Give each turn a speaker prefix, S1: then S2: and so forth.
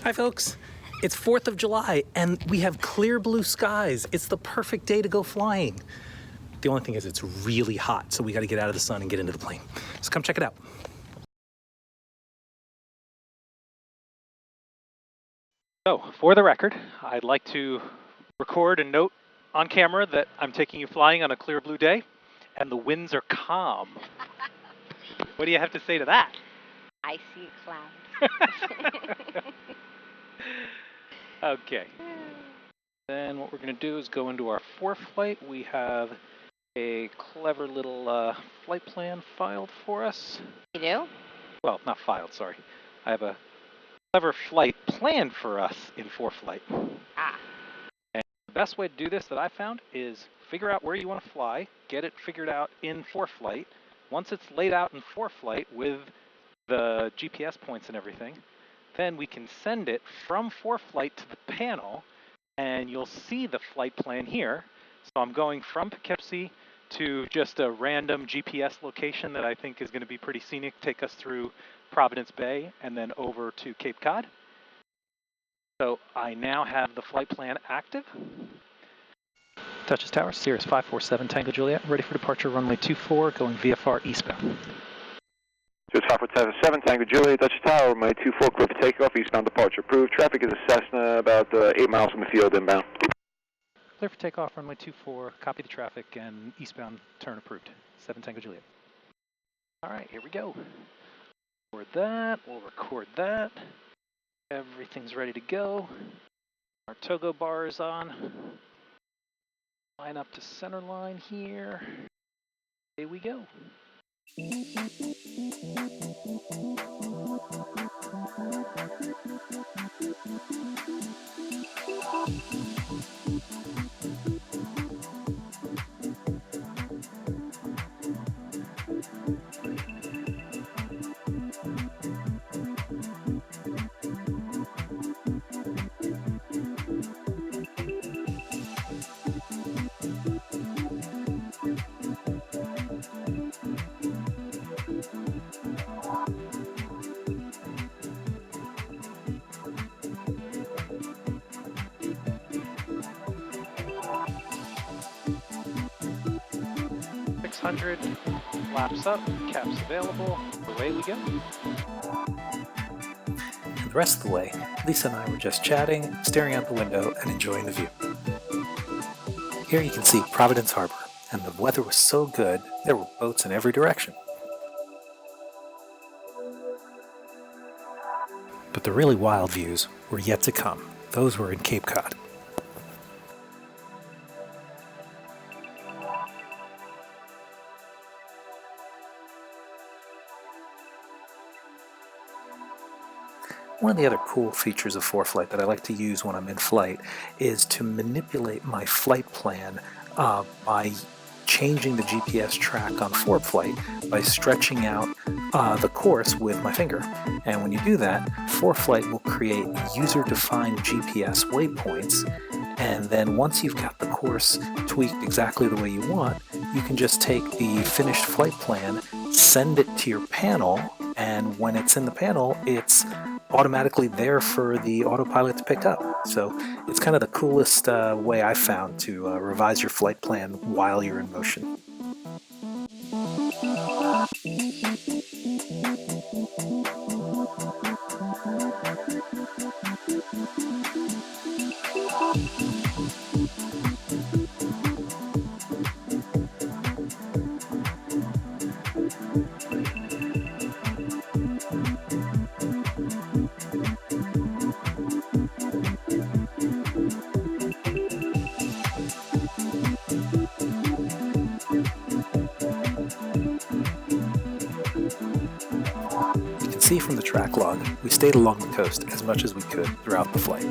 S1: Hi folks, it's 4th of July and we have clear blue skies. It's the perfect day to go flying. The only thing is it's really hot, so we gotta get out of the sun and get into the plane. So come check it out. So, for the record, I'd like to record and note on camera that I'm taking you flying on a clear blue day and the winds are calm. What do you have to say to that?
S2: I see a cloud.
S1: Okay. Then what we're going to do is go into our Foreflight. We have a clever little flight plan filed for us.
S2: You do?
S1: Well, not filed, sorry. I have a clever flight planned for us in Foreflight.
S2: Ah.
S1: And the best way to do this that I found is figure out where you want to fly, get it figured out in Foreflight. Once it's laid out in Foreflight with the GPS points and everything, then we can send it from Foreflight to the panel, and you'll see the flight plan here. So I'm going from Poughkeepsie to just a random GPS location that I think is going to be pretty scenic, take us through Providence Bay, and then over to Cape Cod. So I now have the flight plan active. Touches tower, Cirrus 547 Tango Juliet, ready for departure, runway 24, going VFR eastbound.
S3: Cirrus 547 Tango Juliet, Dutch Tower, runway 24, clear for takeoff, eastbound departure approved. Traffic is a Cessna, about 8 miles from the field inbound.
S1: Clear for takeoff, runway 24, copy the traffic, and eastbound turn approved. 7 Tango Juliet. All right, here we go. Record that, we'll record that. Everything's ready to go. Our Togo bar is on. Line up to center line here. Here we go. 600, flaps up, caps available, away we go. And the rest of the way, Lisa and I were just chatting, staring out the window, and enjoying the view. Here you can see Providence Harbor, and the weather was so good, there were boats in every direction. But the really wild views were yet to come. Those were in Cape Cod. One of the other cool features of Foreflight that I like to use when I'm in flight is to manipulate my flight plan by changing the GPS track on Foreflight by stretching out the course with my finger. And when you do that, Foreflight will create user-defined GPS waypoints, and then once you've got the course tweaked exactly the way you want, you can just take the finished flight plan, send it to your panel, and when it's in the panel, it's automatically there for the autopilot to pick up. So it's kind of the coolest way I've found to revise your flight plan while you're in motion. See from the track log, we stayed along the coast as much as we could throughout the flight.